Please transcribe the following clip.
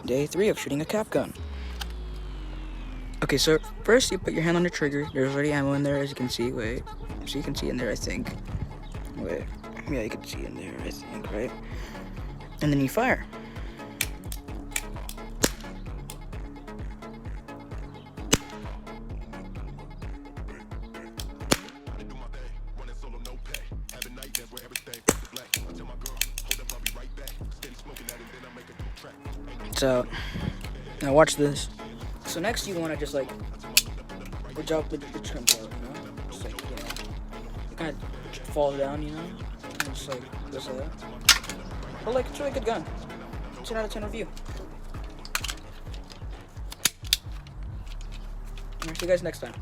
Day 3 of shooting a cap gun. Okay, so first you put your hand on the trigger. There's already ammo in there, as you can see. Wait, so you can see in there, I think. Wait, yeah, you can see in there, I think, right? And then you fire. So, now watch this. So next you want to just like, drop the trim part, you know? Just like, you know, it kind of falls down, you know? And just like, this like that. But like, it's a really good gun. 10 out of 10 review. Alright, see you guys next time.